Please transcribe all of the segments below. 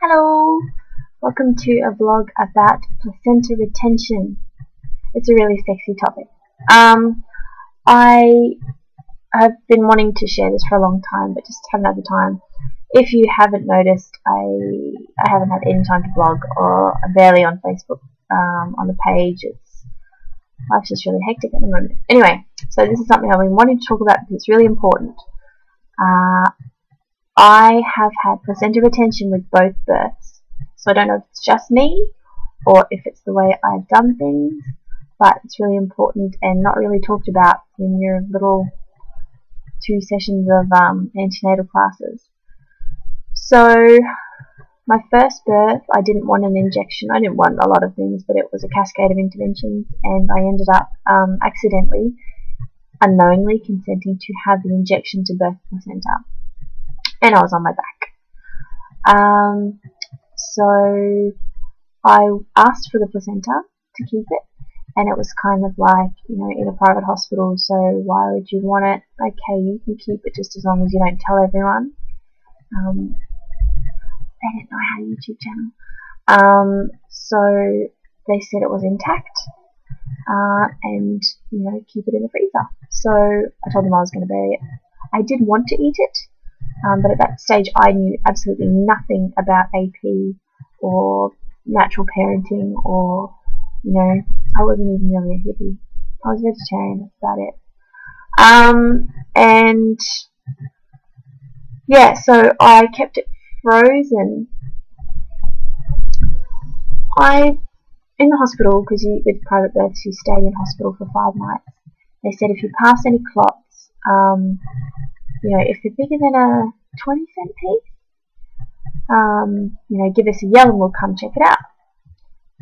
Hello! Welcome to a vlog about placenta retention. It's a really sexy topic. I have been wanting to share this for a long time, but just haven't had the time. If you haven't noticed, I haven't had any time to blog, or I'm barely on Facebook on the page. Life's just really hectic at the moment. Anyway, so this is something I've been wanting to talk about because it's really important. I have had placenta retention with both births, so I don't know if it's just me or if it's the way I've done things, but it's really important and not really talked about in your little 2 sessions of antenatal classes. So my first birth, I didn't want an injection. I didn't want a lot of things, but it was a cascade of interventions, and I ended up accidentally, unknowingly consenting to have the injection to birth placenta. And I was on my back. So I asked for the placenta to keep it, and it was kind of like, in a private hospital, so why would you want it? Okay, you can keep it just as long as you don't tell everyone. They didn't know I had a YouTube channel. So they said it was intact, and, keep it in the freezer. So I told them I was going to bury it. I did want to eat it. But at that stage I knew absolutely nothing about AP or natural parenting, or, I wasn't even really a hippie. I was vegetarian, that's about it. And yeah, so I kept it frozen. In the hospital, because with private births you stay in hospital for 5 nights, they said if you pass any clots, if they're bigger than a 20-cent piece, give us a yell and we'll come check it out.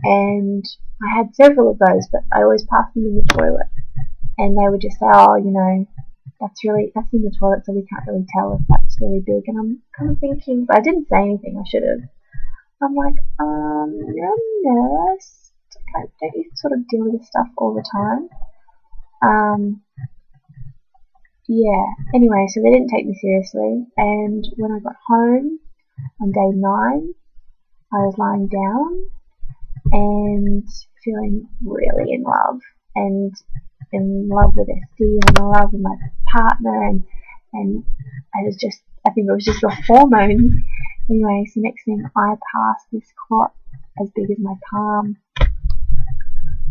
And I had several of those, but I always passed them in the toilet. And they would just say, oh, that's in the toilet, so we can't really tell if that's really big. And I'm kind of thinking, but I didn't say anything, I should have. I'm like, you're a nurse. Don't you sort of deal with this stuff all the time? Yeah, anyway, so they didn't take me seriously, and when I got home on day 9, I was lying down and feeling really in love, and in love with SD, and in love with my partner, and I think it was just the hormones. Anyway, so next thing, I passed this clot as big as my palm,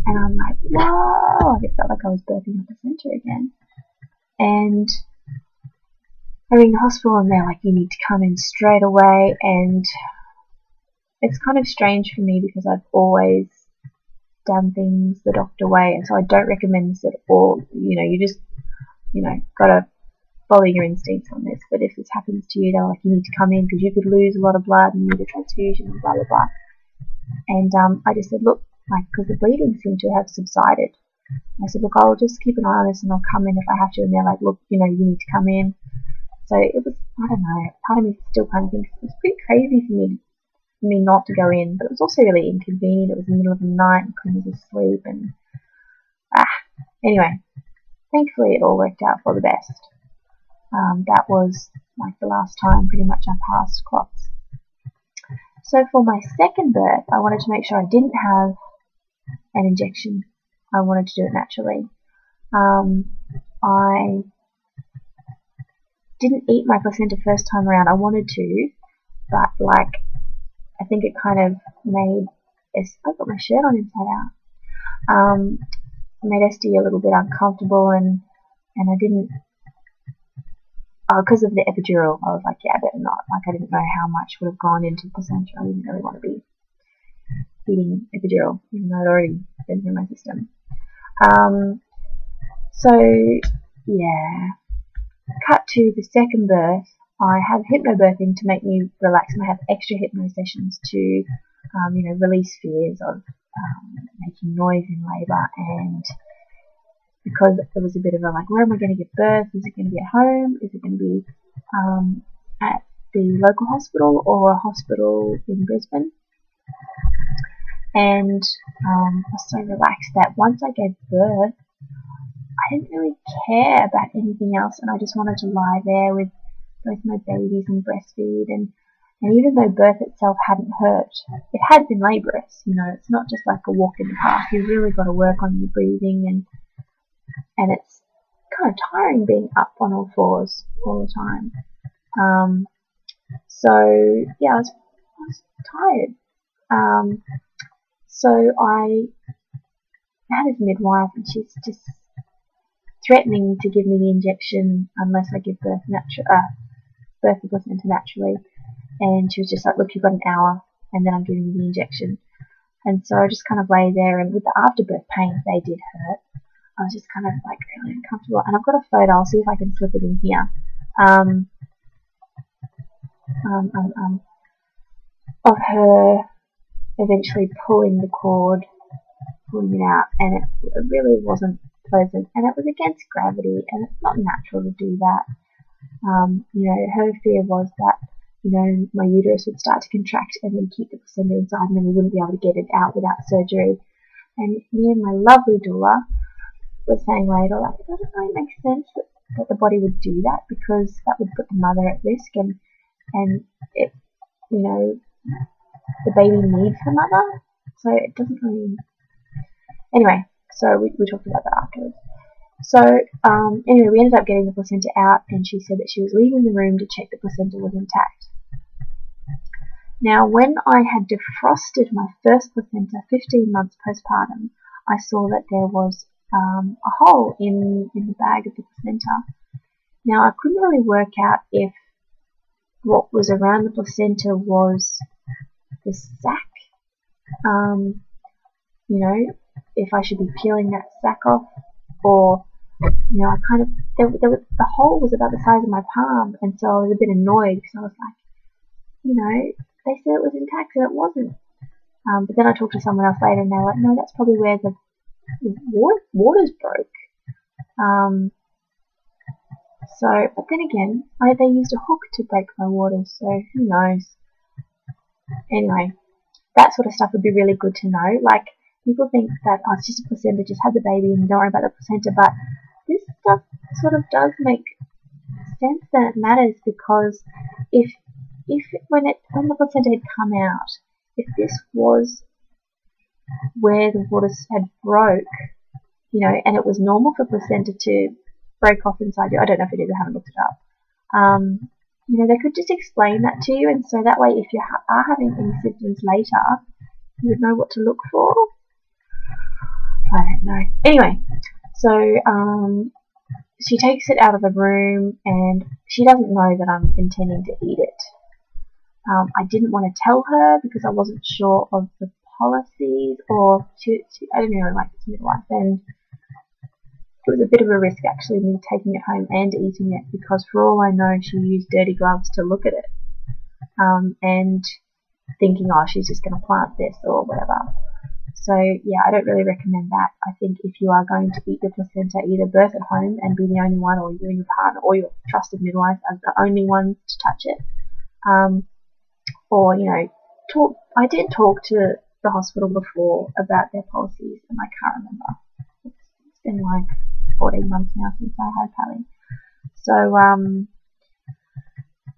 and I'm like, whoa, I felt like I was birthing a placenta again. And I ring the hospital and they're like, you need to come in straight away. And it's kind of strange for me because I've always done things the doctor way, and so I don't recommend this at all. You just gotta follow your instincts on this. But if this happens to you, they're like, you need to come in because you could lose a lot of blood and need a transfusion and blah blah blah. And I just said, look, because the bleeding seemed to have subsided, I said, look, I'll just keep an eye on this and I'll come in if I have to. And they're like, look, you need to come in. So it was, I don't know, part of me still kind of thinks it was pretty crazy for me not to go in, but it was also really inconvenient. It was in the middle of the night and couldn't go to sleep, and anyway, thankfully it all worked out for the best. That was like the last time pretty much I passed clots. So for my second birth, I wanted to make sure I didn't have an injection. I wanted to do it naturally. I didn't eat my placenta first time around. I wanted to, but I think it kind of made I got my shirt on inside out. Made SD a little bit uncomfortable, and I didn't, because of the epidural, I was like, yeah, I better not. I didn't know how much would have gone into placenta. I didn't really want to be eating epidural, even though I'd already been through my system. So yeah, cut to the second birth. I have hypnobirthing to make me relax, and I have extra hypno sessions to, release fears of making noise in labour. And because it was a bit of a where am I going to give birth? Is it going to be at home? Is it going to be at the local hospital or a hospital in Brisbane? And I was so relaxed that once I gave birth, I didn't really care about anything else, and I just wanted to lie there with both my babies and breastfeed. And And even though birth itself hadn't hurt, it had been laborious. You know, it's not just like a walk in the park. You've really got to work on your breathing, and it's kind of tiring being up on all fours all the time. So yeah, I was tired. So I had this midwife, and she's just threatening to give me the injection unless I give birth the placenta naturally. And she was just like, look, you've got an hour, and then I'm giving you the injection. And so I just kind of lay there, and with the afterbirth pains, they did hurt. I was just kind of like really uncomfortable. And I've got a photo. I'll see if I can slip it in here. Of her eventually pulling the cord, pulling it out, and it really wasn't pleasant, and it was against gravity, and it's not natural to do that. You know, her fear was that, you know, my uterus would start to contract and then keep the placenta inside, and then we wouldn't be able to get it out without surgery. And me and my lovely doula were saying later, like, it doesn't really make sense that the body would do that, because that would put the mother at risk, and it, you know, the baby needs the mother, so it doesn't really. Anyway, so we talked about that afterwards. So anyway, we ended up getting the placenta out, and she said that she was leaving the room to check the placenta was intact. Now, when I had defrosted my first placenta 15 months postpartum, I saw that there was a hole in the bag of the placenta. Now, I couldn't really work out if what was around the placenta was the sac, you know, if I should be peeling that sac off, or, you know, I kind of, the hole was about the size of my palm, and so I was a bit annoyed, because I was like, you know, they said it was intact and it wasn't. But then I talked to someone else later, and they were like, no, that's probably where the waters broke. So, but then again, they used a hook to break my waters, so who knows. Anyway, that sort of stuff would be really good to know. Like, people think that, oh, it's just a placenta, just have the baby and don't worry about the placenta, but this stuff sort of does make sense that it matters, because if when the placenta had come out, if this was where the waters had broke, you know, and it was normal for placenta to break off inside you, I don't know if it is, I haven't looked it up, you know, they could just explain that to you, and so that way if you are having any symptoms later, you would know what to look for. I don't know. Anyway, so she takes it out of the room, and she doesn't know that I'm intending to eat it. I didn't want to tell her because I wasn't sure of the policies, or I didn't really like this midwife, and it was a bit of a risk actually, me taking it home and eating it, because for all I know she used dirty gloves to look at it, and thinking, oh, she's just going to plant this or whatever. So yeah, I don't really recommend that. I think if you are going to eat the placenta, either birth at home and be the only one, or you and your partner or your trusted midwife are the only ones to touch it. Or, you know, I did talk to the hospital before about their policies, and I can't remember. It's been like 14 months now since I had Pally. So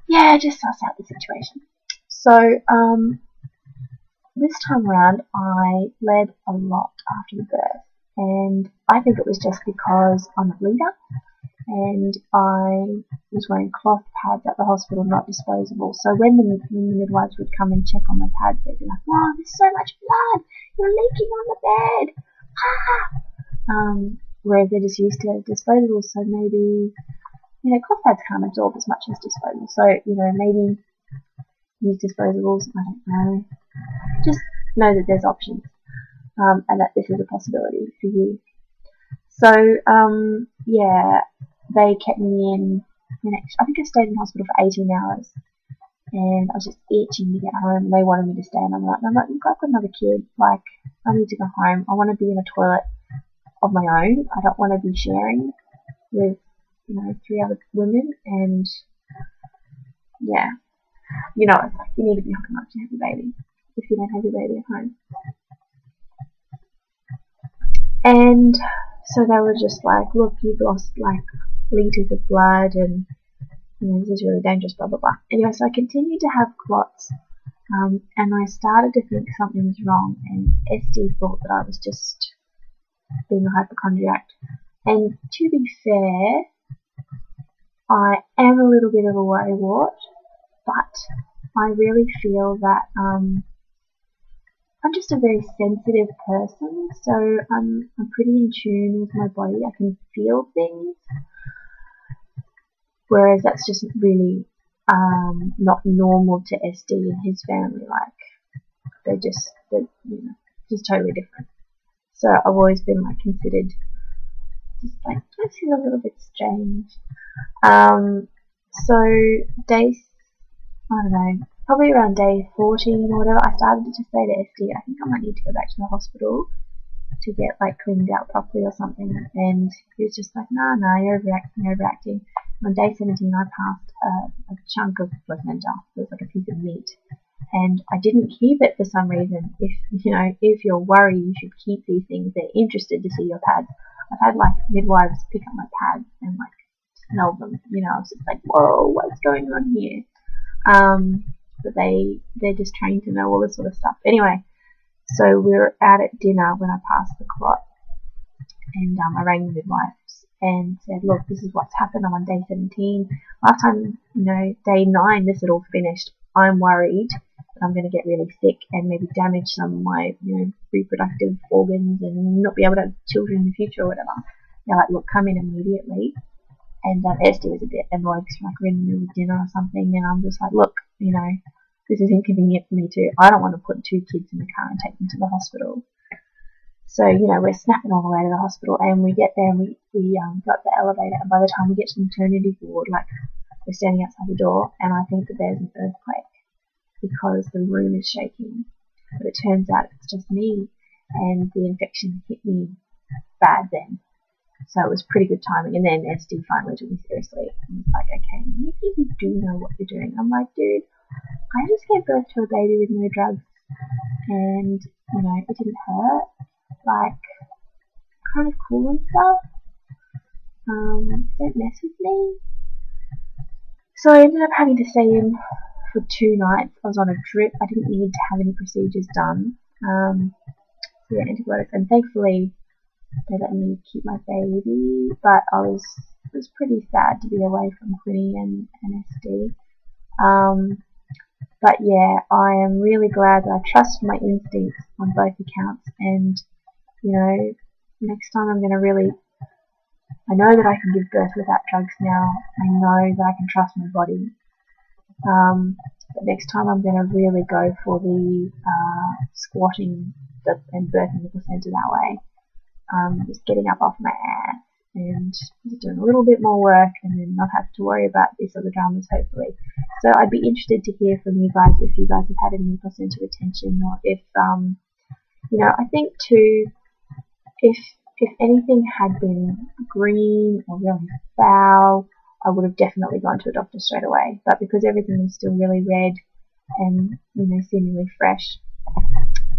yeah, just suss out the situation. So this time around, I bled a lot after the birth, and I think it was just because I'm a bleeder, and I was wearing cloth pads at the hospital, not disposable. So when the midwives would come and check on my pads, they'd be like, "Wow, there's so much blood! You're leaking on the bed!" Whereas they're just used to disposables, so maybe, you know, cloth pads can't absorb as much as disposables. So, you know, maybe use disposables. I don't know. Just know that there's options, and that this is a possibility for you. So, yeah, they kept me in. I think I stayed in hospital for 18 hours, and I was just itching to get home, and they wanted me to stay, and I'm like, look, I've got another kid, like, I need to go home. I want to be in a toilet of my own. I don't want to be sharing with, you know, 3 other women, and yeah, you know, it's like, you need to be hooking up to have your baby if you don't have your baby at home. And so they were just like, look, you've lost like litres of blood, and this is really dangerous, blah, blah, blah. Anyway, so I continued to have clots, and I started to think something was wrong, and SD thought that I was just being a hypochondriac. And to be fair, I am a little bit of a worrywart, but I really feel that I'm just a very sensitive person, so I'm pretty in tune with my body. I can feel things, whereas that's just really not normal to SD and his family. Like they're just totally different. So I've always been like considered just like I feel a little bit strange. So I don't know, probably around day 14 or whatever, I started to just say to SD, I think I might need to go back to the hospital to get like cleaned out properly or something. And he was just like, nah, you're overacting. On day 17, I passed a chunk of placenta. It was like a piece of meat, and I didn't keep it for some reason. If you're worried, you should keep these things. They're interested to see your pads. I've had like midwives pick up my pads and like smell them. I was just like, whoa, what's going on here? But they're just trained to know all this sort of stuff. Anyway, so we were out at dinner when I passed the clot, and I rang the midwives and said, look, this is what's happened. I'm on day 17. Last time, day 9, this had all finished. I'm worried that I'm going to get really sick and maybe damage some of my, reproductive organs and not be able to have children in the future or whatever. They're like, look, come in immediately. And Esther was a bit annoyed because we're in the middle of dinner or something, and I'm just like, look, this is inconvenient for me too. I don't want to put 2 kids in the car and take them to the hospital. So, we're snapping all the way to the hospital, and we get there and we got the elevator, and by the time we get to the maternity ward, like, we're standing outside the door, and I think that there's an earthquake because the room is shaking. But it turns out it's just me, and the infection hit me bad then. So it was pretty good timing. And then SD finally took me seriously and was like, okay, maybe you do know what you're doing. I'm like, dude, I just gave birth to a baby with no drugs, and it didn't hurt. Like, kind of cool and stuff. Don't mess with me. So I ended up having to stay in for 2 nights. I was on a drip. I didn't need to have any procedures done. So yeah, antibiotics, and thankfully they let me keep my baby, but it was pretty sad to be away from Quinny and SD. But yeah, I am really glad that I trust my instincts on both accounts, and next time I'm going to really, I know that I can give birth without drugs now. I know that I can trust my body. But next time I'm going to really go for the squatting and birthing the placenta that way. Just getting up off my ass and just doing a little bit more work, and then not have to worry about these other dramas, hopefully. So I'd be interested to hear from you guys if you guys have had any placenta retention, or if I think too, if anything had been green or really foul, I would have definitely gone to a doctor straight away. But because everything was still really red and seemingly fresh,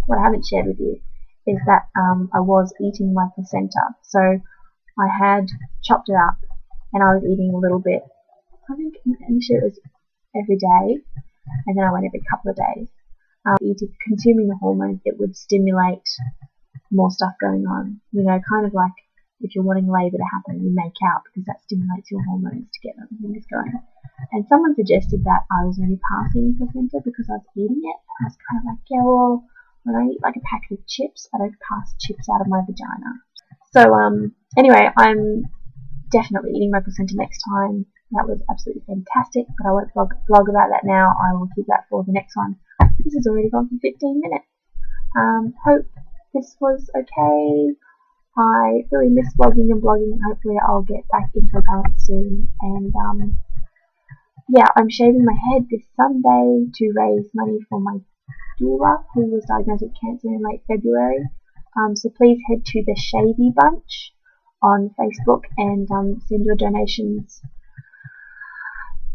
what I haven't shared with you is that I was eating my placenta. So I had chopped it up, and I was eating a little bit. I think initially it was every day, and then I went every couple of days. Consuming the hormones, it would stimulate more stuff going on. Kind of like if you're wanting labour to happen, you make out, because that stimulates your hormones to get other things going. And someone suggested that I was only passing placenta because I was eating it. I was kind of like, yeah, well, when I eat like a packet of chips, I don't pass chips out of my vagina. So anyway, I'm definitely eating my placenta next time. That was absolutely fantastic, but I won't blog about that now. I will keep that for the next one. This has already gone for 15 minutes. Hope this was okay. I really miss vlogging and blogging. Hopefully I'll get back into a balance soon. And yeah, I'm shaving my head this Sunday to raise money for my doula, who was diagnosed with cancer in late February. So please head to the Shavy Bunch on Facebook and send your donations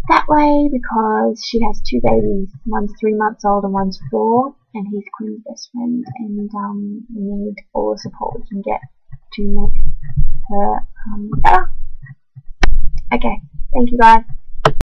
that way, because she has 2 babies. One's 3 months old and one's 4, and he's Queen's best friend, and we need all the support we can get to make her better. Okay, thank you guys.